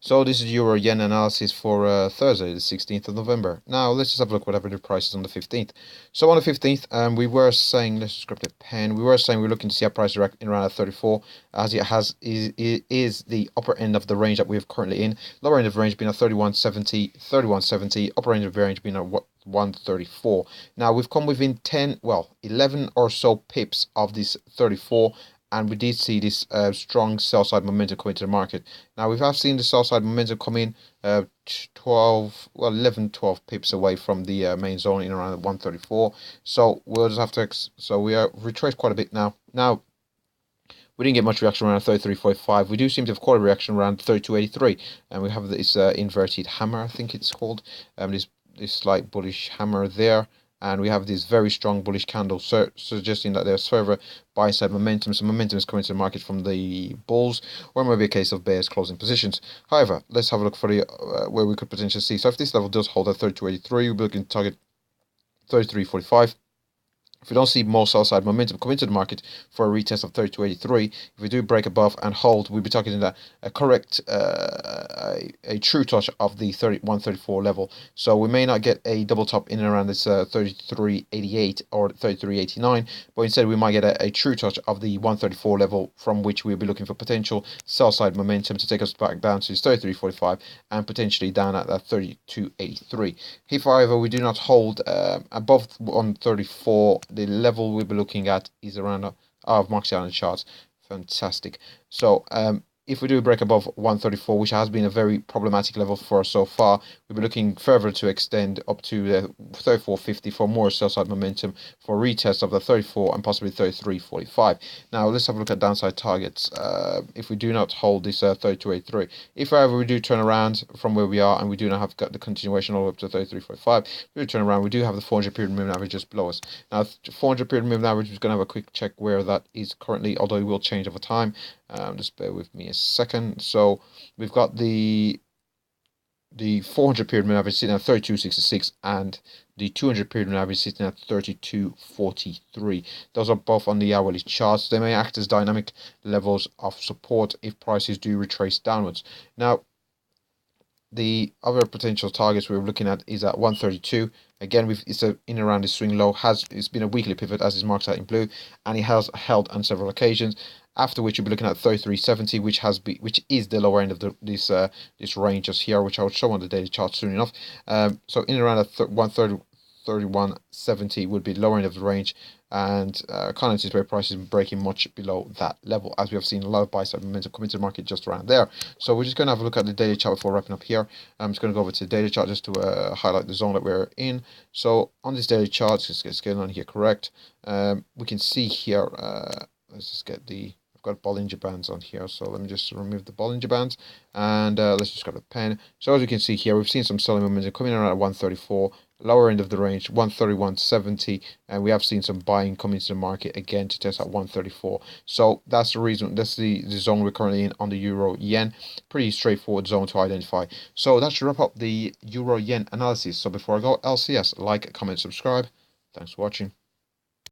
So this is Euro Yen analysis for Thursday, the 16th of November. Now let's just have a look whatever the price is on the 15th. So on the 15th, we were saying, let's just grab the pen. We were saying we're looking to see a price in around at 34, as it is the upper end of the range that we're currently in. Lower end of the range being at 31.70, upper end of the range being at 134. Now we've come within 11 or so pips of this 34, and we did see this strong sell side momentum come into the market. Now we have seen the sell side momentum come in 11, 12 pips away from the main zone in around 134. So we'll just have to, so we are retraced quite a bit now. Now, we didn't get much reaction around 33.45. We do seem to have quite a reaction around 32.83, and we have this inverted hammer, I think it's called, this slight bullish hammer there. And we have this very strong bullish candle suggesting that there's further buy side momentum. So momentum is coming to the market from the bulls, or maybe a case of bears closing positions. However, let's have a look for the where we could potentially see. So if this level does hold at 32.83, we'll be looking to target 33.45. If we don't see more sell side momentum come into the market for a retest of 32.83, if we do break above and hold, we'll be talking about a correct, a true touch of the 134 level. So we may not get a double top in and around this 33.88 or 33.89, but instead we might get a true touch of the 134 level, from which we'll be looking for potential sell side momentum to take us back down to 33.45 and potentially down at that 32.83. If, however, we do not hold above 134, the level we'll be looking at is around I've marked it on the charts. Fantastic. So if we do break above 134, which has been a very problematic level for us so far, we'll be looking further to extend up to the 34.50 for more sell side momentum for retest of the 34 and possibly 33.45. Now let's have a look at downside targets. If we do not hold this 32.83, if however we do turn around from where we are and we do not have got the continuation all the way up to 33.45, we do turn around, we do have the 400 period moving average just below us. Now 400 period moving average is going to have a quick check where that is currently, although it will change over time. Just bear with me a second. So we've got the 400 period moving average sitting at 32.66 and the 200 period moving average sitting at 32.43. Those are both on the hourly charts. They may act as dynamic levels of support if prices do retrace downwards. Now, the other potential targets we're looking at is at 132. Again, it's in around the swing low. It's been a weekly pivot, as is marked out in blue, and it has held on several occasions. After which you'll be looking at 33.70, which is the lower end of this range just here, which I will show on the daily chart soon enough. So in around at 31.70 would be the lower end of the range, and can't anticipate prices breaking much below that level, as we have seen a lot of buy side momentum come into the market just around there. So we're just going to have a look at the daily chart before wrapping up here. I'm just going to go over to the daily chart just to highlight the zone that we're in. So on this daily chart, just get scaling on here correct. We can see here. Let's just get the. I've got Bollinger Bands on here, so let me just remove the Bollinger Bands, and let's just grab a pen. So as you can see here, we've seen some selling momentum coming around at 134, lower end of the range 131.70, and we have seen some buying coming into the market again to test at 134. So that's the reason, that's the zone we're currently in on the Euro Yen. Pretty straightforward zone to identify. So that should wrap up the Euro Yen analysis. So before I go, LCS, like, comment, subscribe. Thanks for watching.